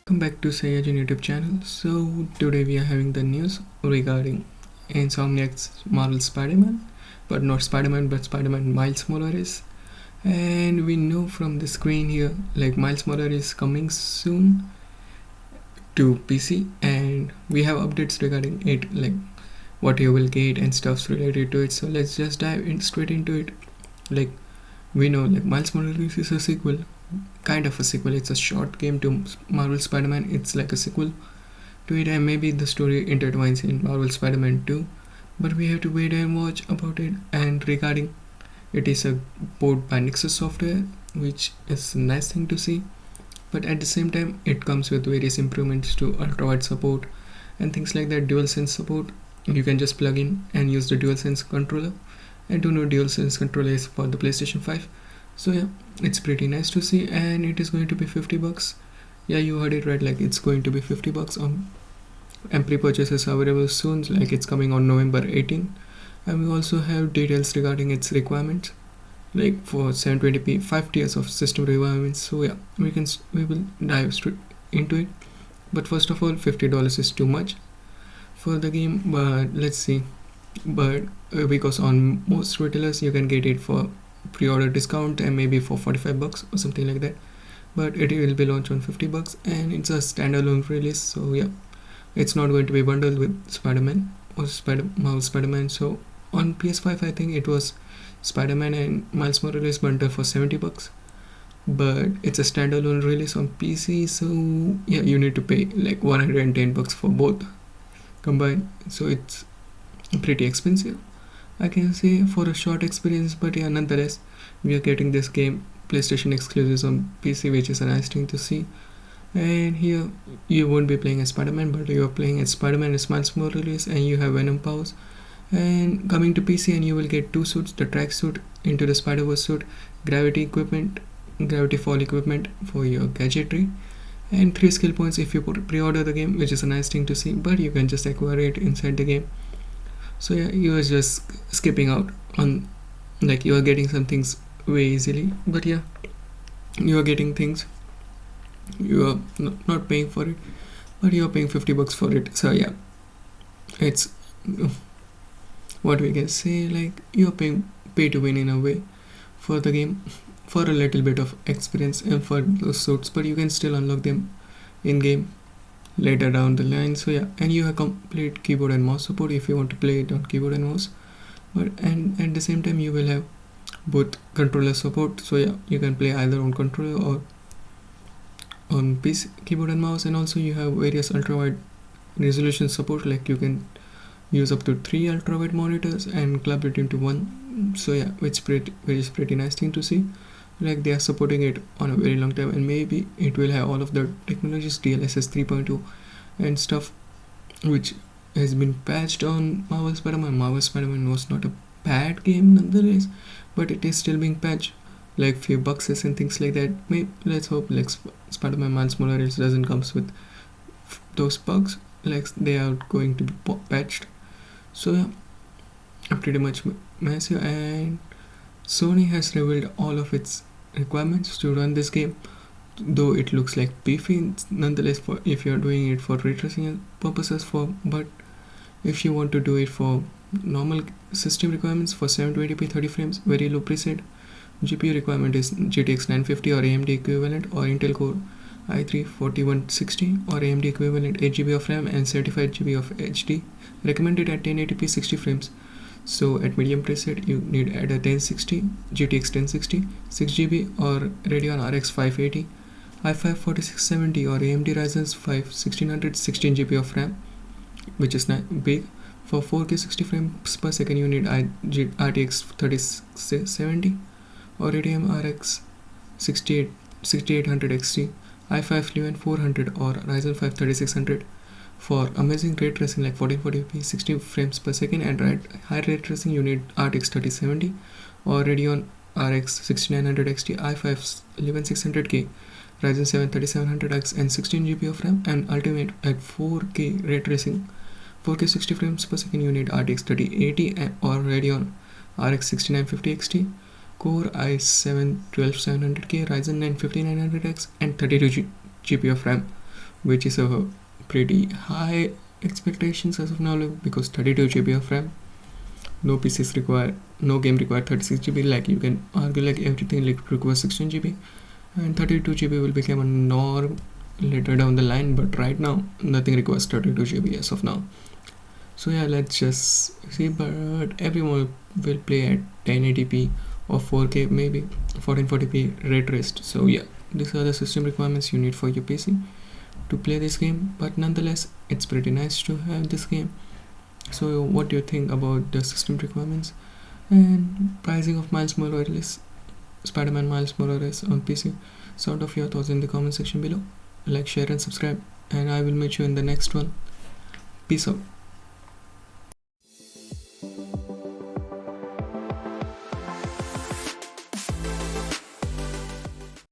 Welcome back to Sayajin YouTube channel. So today we are having the news regarding Insomniac's Marvel Spider-Man, but not Spider-Man but Spider-Man Miles Morales. And we know from the screen here like Miles Morales is coming soon to PC, and we have updates regarding it, like what you will get and stuffs related to it. So let's just dive in straight into it. Like we know like Miles Morales is a sequel, kind of a sequel. It's a short game to Marvel Spider-Man. It's like a sequel to it, and maybe the story intertwines in Marvel Spider-Man 2, but we have to wait and watch about it. And regarding it is a port by Nexus Software, which is a nice thing to see, but at the same time it comes with various improvements to ultrawide support and things like that. DualSense support, you can just plug in and use the DualSense controller. I do know DualSense controller is for the PlayStation 5. So yeah, it's pretty nice to see, and it is going to be $50. Yeah, you heard it right, like it's going to be $50 and pre-purchases are available soon, like it's coming on November 18. And we also have details regarding its requirements, like for 720p 5 tiers of system requirements. So yeah, we will dive straight into it. But first of all, $50 is too much for the game, but let's see. But because on most retailers you can get it for pre-order discount and maybe for $45 or something like that, but it will be launched on $50, and it's a standalone release. So yeah, it's not going to be bundled with Spider-Man or Marvel Spider-Man. So on PS5 I think it was Spider-Man and Miles Morales bundle for $70, but it's a standalone release on PC. So yeah, you need to pay like $110 for both combined. So it's pretty expensive, I can say, for a short experience. But yeah, nonetheless, we are getting this game PlayStation exclusives on PC, which is a nice thing to see. And here you won't be playing as Spider-Man, but you are playing as Spider-Man as Miles Morales, and you have Venom powers. And coming to PC, and you will get two suits: the track suit, Into the Spider-Verse suit, gravity fall equipment for your gadgetry, and 3 skill points if you pre-order the game, which is a nice thing to see. But you can just acquire it inside the game. So yeah, you are just skipping out on, like, you are getting some things way easily. But yeah, you are getting things, you are not paying for it, but you are paying $50 for it. So yeah, it's what we can say, like you are paying pay to win in a way for the game, for a little bit of experience and for those suits, but you can still unlock them in game later down the line. So yeah, and you have complete keyboard and mouse support if you want to play it on keyboard and mouse, but and at the same time you will have both controller support. So yeah, you can play either on controller or on PC keyboard and mouse. And also you have various ultra wide resolution support, like you can use up to 3 ultra wide monitors and club it into one. So yeah, which is pretty nice thing to see. Like they are supporting it on a very long time, and maybe it will have all of the technologies, DLSS 3.2 and stuff, which has been patched on Marvel Spider-Man. Marvel Spider-Man was not a bad game nonetheless, but it is still being patched, like few bugs and things like that. Maybe let's hope like Spider-Man Miles Morales doesn't comes with those bugs, like they are going to be patched. So yeah, pretty much massive. And Sony has revealed all of its requirements to run this game, though it looks like beefy nonetheless for if you're doing it for ray tracing purposes. But if you want to do it for normal system requirements for 720p 30 frames, very low preset, GPU requirement is GTX 950 or AMD equivalent, or Intel Core i3 4160 or AMD equivalent, 8GB of RAM and 75GB of HD, recommended at 1080p 60 frames. So at medium preset you need either 1060, GTX 1060, 6GB or Radeon RX 580, i5 4670 or AMD Ryzen 5 1600, 16GB of RAM, which is big. For 4K 60 frames per second you need RTX 3070 or Radeon RX 6800 XT, i5 11400 or Ryzen 5 3600. For amazing ray tracing like 1440p 60 frames per second and high ray tracing you need RTX 3070 or Radeon RX 6900 XT, i5 11600K, Ryzen 7 3700X and 16GB of RAM. And ultimate at 4K ray tracing, 4K 60 frames per second you need RTX 3080 or Radeon RX 6950 XT, Core i7 12700K, Ryzen 9 5900X and 32GB of RAM. which is a pretty high expectations as of now, because 32 GB of RAM. No PCs require, no game require 36 GB. Like, you can argue like everything like requires 16 GB, and 32 GB will become a norm later down the line. But right now, nothing requires 32 GB as of now. So yeah, let's just see. But everyone will play at 1080p or 4K, maybe 1440p ray traced. So yeah, these are the system requirements you need for your PC to play this game. But nonetheless, it's pretty nice to have this game. So what do you think about the system requirements and pricing of Miles Morales, Spider-Man Miles Morales on PC? Sort of your thoughts in the comment section below. Like, share and subscribe, and I will meet you in the next one. Peace out.